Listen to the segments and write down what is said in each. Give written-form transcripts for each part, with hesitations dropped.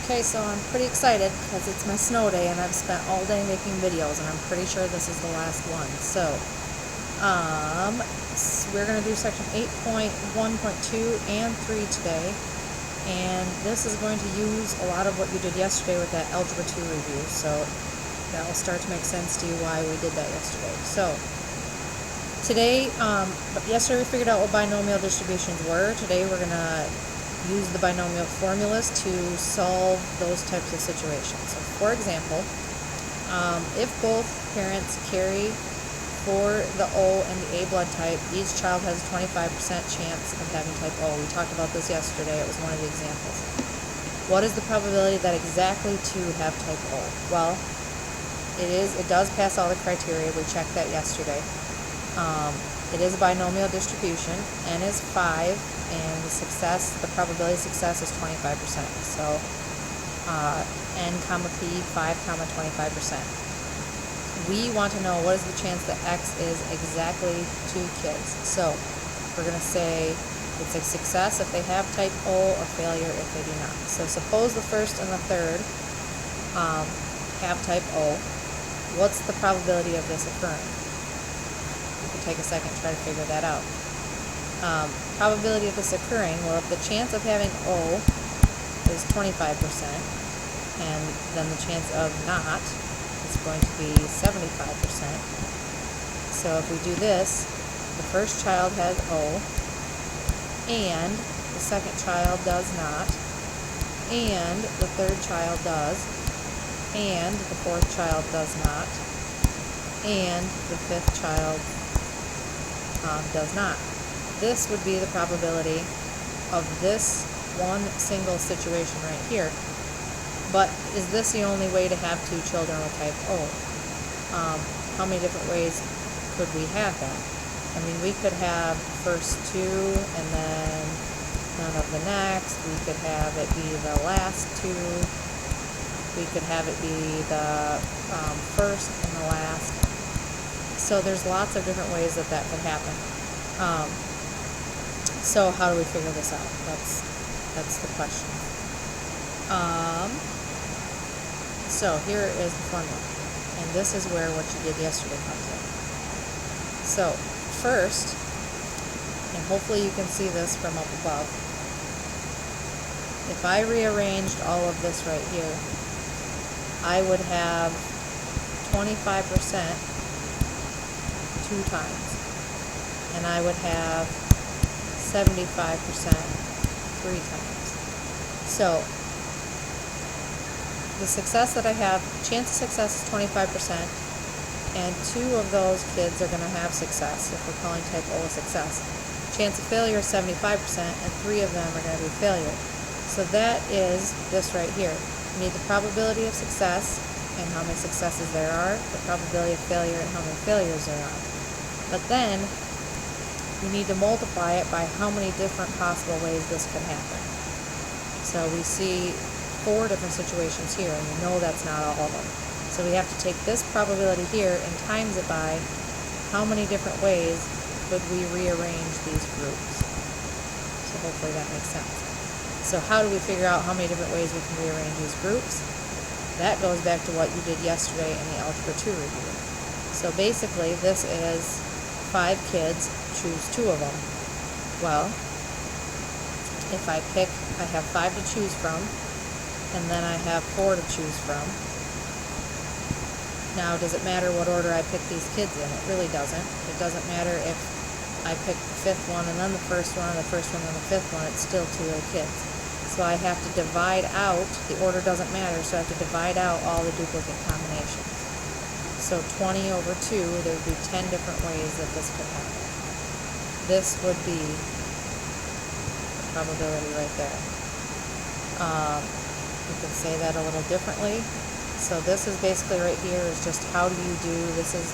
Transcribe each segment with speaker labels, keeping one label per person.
Speaker 1: Okay, so I'm pretty excited because it's my snow day and I've spent all day making videos and I'm pretty sure this is the last one. So, we're going to do section 8.1.2 and 3 today. And this is going to use a lot of what you did yesterday with that Algebra 2 review. So, that will start to make sense to you why we did that yesterday. So, today, yesterday we figured out what binomial distributions were. Today we're going to use the binomial formulas to solve those types of situations. So, for example, if both parents carry for the O and the A blood type, each child has a 25% chance of having type O. We talked about this yesterday. It was one of the examples. What is the probability that exactly two have type O? Well, it does pass all the criteria. We checked that yesterday. It is a binomial distribution. N is 5, and the probability of success is 25%. So, N comma P, 5 comma 25%. We want to know what is the chance that X is exactly 2 kids. So, we're going to say it's a success if they have type O or failure if they do not. So, suppose the first and the third have type O. What's the probability of this occurring? You can take a second to try to figure that out. Probability of this occurring, well, if the chance of having O is 25%, and then the chance of not is going to be 75%. So if we do this, the first child has O, and the second child does not, and the third child does, and the fourth child does not, and the fifth child does not. This would be the probability of this one single situation right here. But is this the only way to have 2 children with type O? How many different ways could we have that? I mean, we could have first 2 and then none of the next. We could have it be the last 2. We could have it be the first and the last. So there's lots of different ways that could happen. So how do we figure this out? That's the question. So here is the formula, and this is where what you did yesterday comes in. So first, and hopefully you can see this from up above, if I rearranged all of this right here, I would have 25% 2 times, and I would have 75% 3 times. So the success that I have, chance of success is 25%, and 2 of those kids are going to have success if we're calling type O a success. Chance of failure is 75%, and 3 of them are going to be failure. So that is this right here. We need the probability of success and how many successes there are, the probability of failure and how many failures there are. But then we need to multiply it by how many different possible ways this could happen. So we see 4 different situations here, and we know that's not all of them. So we have to take this probability here and times it by how many different ways could we rearrange these groups. So hopefully that makes sense. So how do we figure out how many different ways we can rearrange these groups? That goes back to what you did yesterday in the Algebra 2 review. So basically this is 5 kids, choose 2 of them. Well, if I have 5 to choose from, and then I have 4 to choose from. Now, does it matter what order I pick these kids in? It really doesn't. It doesn't matter if I pick the 5th one and then the first one, and the first one and the 5th one. It's still 2 little kids. So I have to divide out, the order doesn't matter, so I have to divide out all the duplicate combinations. So 20 over 2, there would be 10 different ways that this could happen. This would be the probability right there. You can say that a little differently. So this is basically right here is just how do you do, this is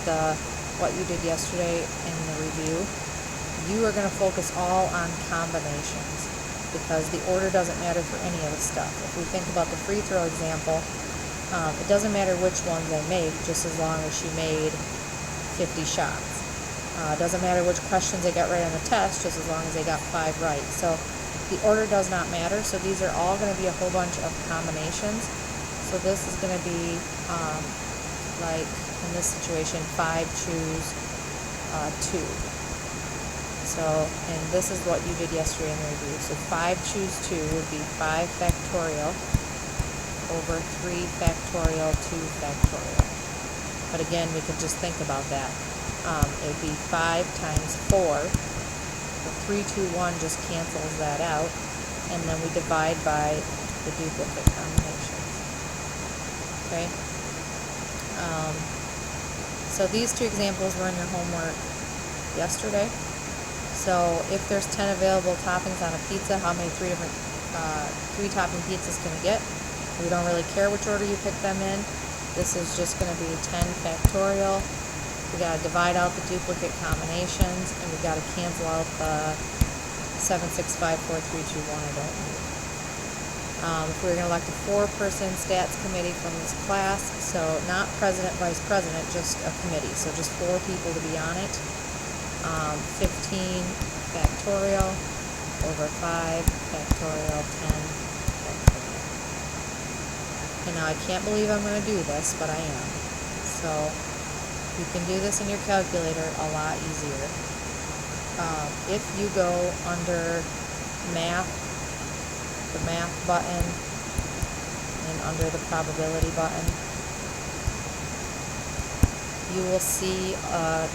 Speaker 1: what you did yesterday in the review. You are going to focus all on combinations because the order doesn't matter for any of this stuff. If we think about the free throw example, it doesn't matter which ones they make, just as long as she made 50 shots. It doesn't matter which questions they got right on the test, just as long as they got 5 right. So The order does not matter, so these are all going to be a whole bunch of combinations. So this is going to be, like in this situation, 5 choose 2. So, and this is what you did yesterday in the review. So 5 choose 2 would be 5 factorial over 3 factorial 2 factorial. But again, we could just think about that. It would be 5 times 4. The 3, 2, 1 just cancels that out. And then we divide by the duplicate combinations. Okay? So these 2 examples were in your homework yesterday. So if there's 10 available toppings on a pizza, how many 3 topping pizzas can you get? We don't really care which order you pick them in. This is just going to be 10 factorial. We got to divide out the duplicate combinations, and we got to cancel out the 7, 6, 5, 4, 3, 2, 1 I don't need. If we're going to elect a 4-person stats committee from this class, so not president, vice president, just a committee, so just 4 people to be on it. 15 factorial over 5 factorial 10 factorial. And now I can't believe I'm going to do this, but I am. So you can do this in your calculator a lot easier. If you go under math, the math button, and under the probability button, you will see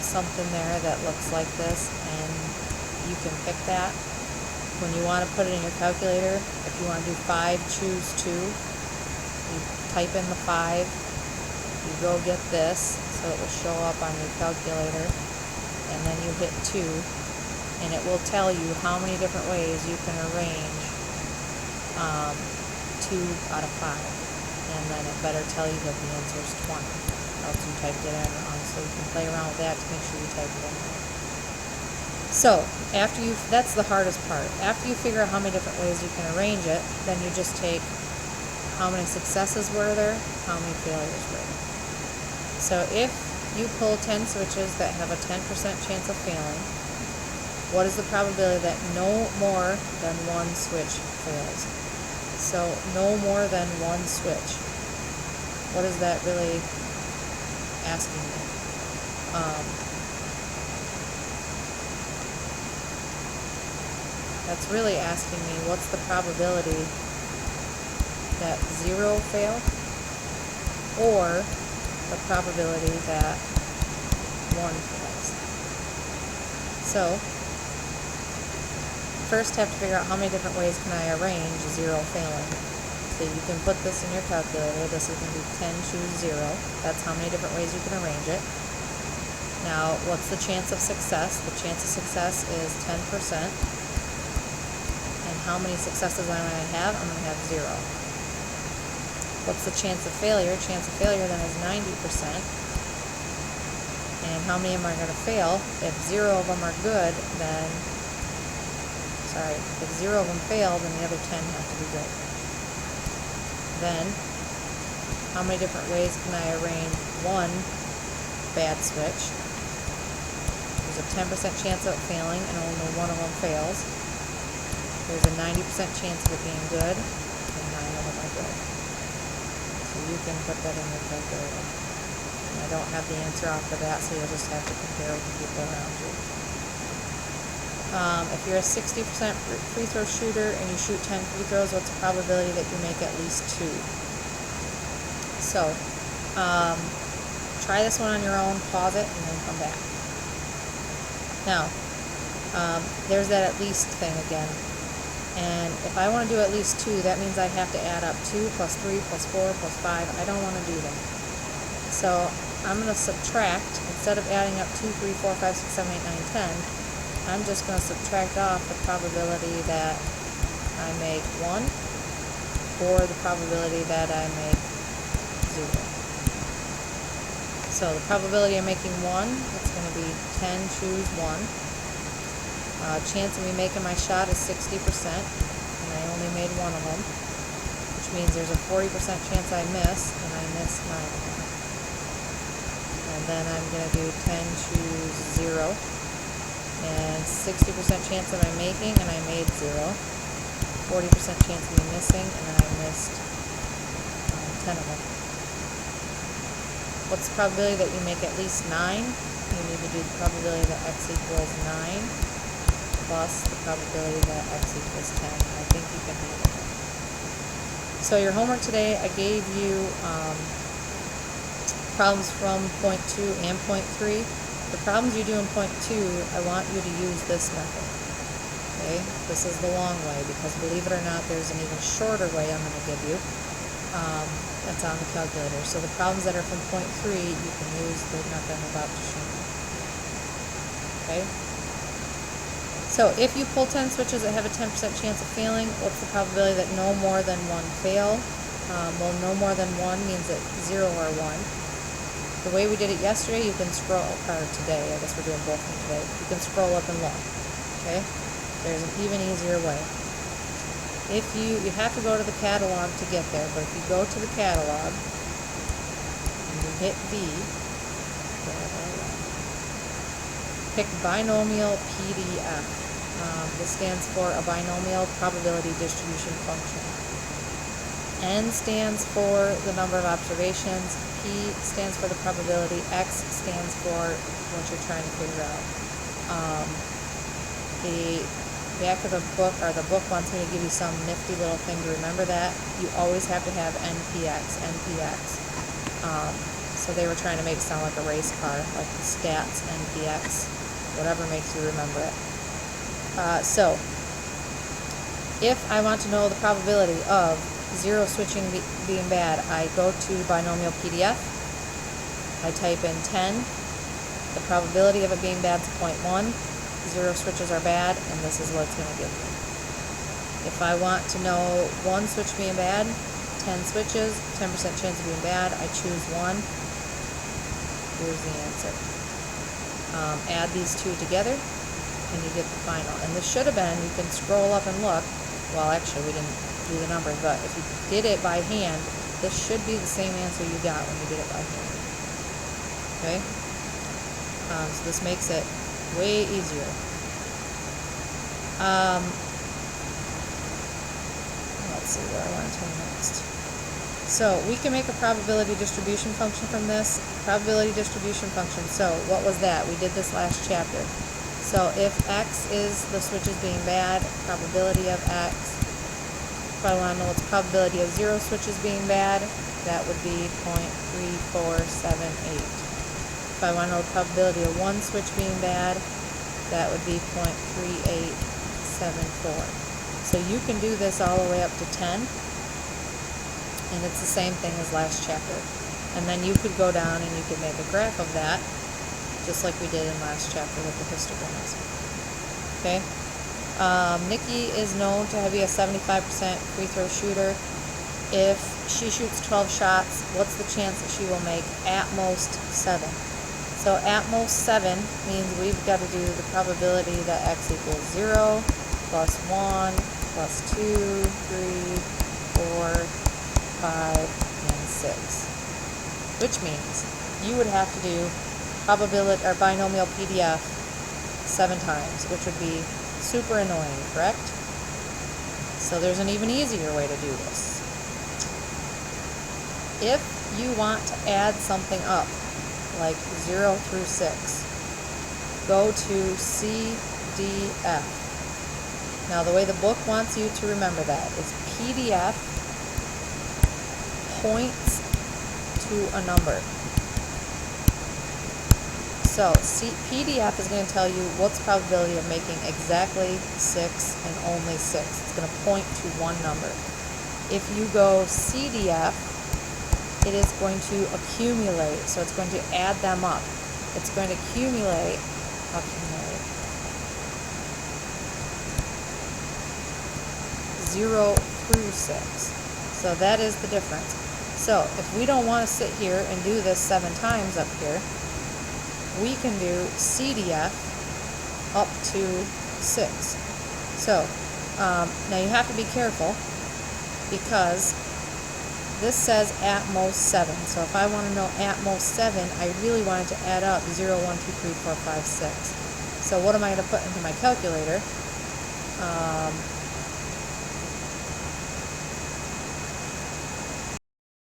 Speaker 1: something there that looks like this, and you can pick that. When you want to put it in your calculator, if you want to do 5 choose 2, you type in the 5, you go get this, so it will show up on your calculator, and then you hit 2, and it will tell you how many different ways you can arrange 2 out of 5, and then it better tell you that the answer is 20. Else you typed it in wrong, so you can play around with that to make sure you type it in right. So that's the hardest part. After you figure out how many different ways you can arrange it, then you just take how many successes were there, how many failures were there. So if you pull 10 switches that have a 10% chance of failing, what is the probability that no more than 1 switch fails? So no more than 1 switch. What is that really asking me? That's really asking me what's the probability that 0 fail, or the probability that 1 fails. So first have to figure out how many different ways can I arrange 0 failing. So you can put this in your calculator. This is going to be 10 choose 0. That's how many different ways you can arrange it. Now, what's the chance of success? The chance of success is 10%. And how many successes am I going to have? I'm going to have 0. What's the chance of failure? Chance of failure then is 90%. And how many am I going to fail? If 0 of them are good, then, if 0 of them fail, then the other 10 have to be good. Then, how many different ways can I arrange 1 bad switch? There's a 10% chance of it failing, and only 1 of them fails. There's a 90% chance of it being good, and 9 of them are good. So you can put that in your calculator. And I don't have the answer off of that, so you'll just have to compare with the people around you. If you're a 60% free throw shooter and you shoot 10 free throws, what's the probability that you make at least 2? So, try this one on your own, pause it, and then come back. Now, there's that at least thing again. And if I want to do at least 2, that means I have to add up 2 plus 3 plus 4 plus 5. I don't want to do that. So I'm going to subtract, instead of adding up 2, 3, 4, 5, 6, 7, 8, 9, 10, I'm just going to subtract off the probability that I make 1 or the probability that I make 0. So the probability of making 1, it's going to be 10 choose 1. Chance of me making my shot is 60%, and I only made 1 of them, which means there's a 40% chance I miss, and I missed 9 of them. And then I'm going to do 10 choose 0, and 60% chance of I making, and I made 0. 40% chance of me missing, and then I missed 10 of them. What's the probability that you make at least 9? You need to do the probability that x equals 9 plus the probability that x equals 10. I think you can handle it. So your homework today, I gave you problems from point 2 and point 3. The problems you do in point 2, I want you to use this method. Okay, this is the long way, because believe it or not, there's an even shorter way I'm going to give you. That's on the calculator. So the problems that are from point 3, you can use the method I'm about to show you. Okay? So if you pull 10 switches that have a 10% chance of failing, what's the probability that no more than one fail? Well, no more than one means that 0 or 1. The way we did it yesterday, you can scroll, or today, I guess we're doing both of them today, you can scroll up and look. Okay? There's an even easier way. If you have to go to the catalog to get there, but if you go to the catalog and you hit B, pick binomial PDF. This stands for a binomial probability distribution function. N stands for the number of observations, P stands for the probability, X stands for what you're trying to figure out. The back of the book, or the book wants me to give you some nifty little thing to remember that. You always have to have NPX. So they were trying to make it sound like a race car, like the stats, NPX, whatever makes you remember it. So, if I want to know the probability of 0 switching being bad, I go to binomial PDF, I type in 10, the probability of it being bad is 0.1, 0 switches are bad, and this is what it's going to give you. If I want to know 1 switch being bad, 10 switches, 10% chance of being bad, I choose 1. Here's the answer. Add these two together, and you get the final. And this should have been, you can scroll up and look, well actually we didn't do the numbers, but if you did it by hand, this should be the same answer you got when you did it by hand. Okay? So this makes it way easier. Let's see where I want to turn next. So we can make a probability distribution function from this. Probability distribution function. So what was that? We did this last chapter. So if X is the switches being bad, probability of X. If I want to know what's the probability of 0 switches being bad, that would be 0.3478. If I want to know the probability of 1 switch being bad, that would be 0.3874. So you can do this all the way up to 10, and it's the same thing as last chapter. And then you could go down and you could make a graph of that, just like we did in last chapter with the histograms. Okay? Nikki is known to be a 75% free throw shooter. If she shoots 12 shots, what's the chance that she will make at most 7? So at most 7 means we've got to do the probability that X equals 0, plus 1, plus 2, 3, 4, 5, and 6. Which means you would have to do probability or binomial PDF 7 times, which would be super annoying, correct? So there's an even easier way to do this. If you want to add something up, like 0 through 6, go to CDF. Now the way the book wants you to remember that is PDF points to a number. So PDF is going to tell you what's the probability of making exactly 6 and only 6. It's going to point to one number. If you go CDF, it is going to accumulate. So it's going to add them up. It's going to accumulate 0 through 6. So that is the difference. So if we don't want to sit here and do this 7 times up here, we can do CDF up to 6. So now you have to be careful, because this says at most 7. So if I want to know at most 7, I really wanted to add up 0, 1, 2, 3, 4, 5, 6. So what am I going to put into my calculator?